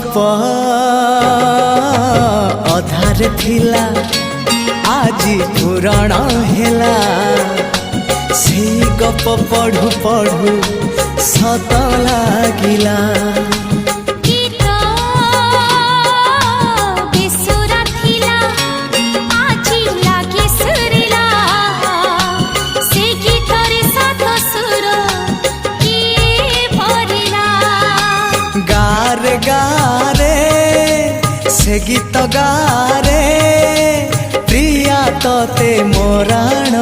गप अधार थिला आजी पुराण हेला से गप पढ़ु पढ़ु सत लागिला गारे गारे से गीत गारे प्रिया तोते मोराण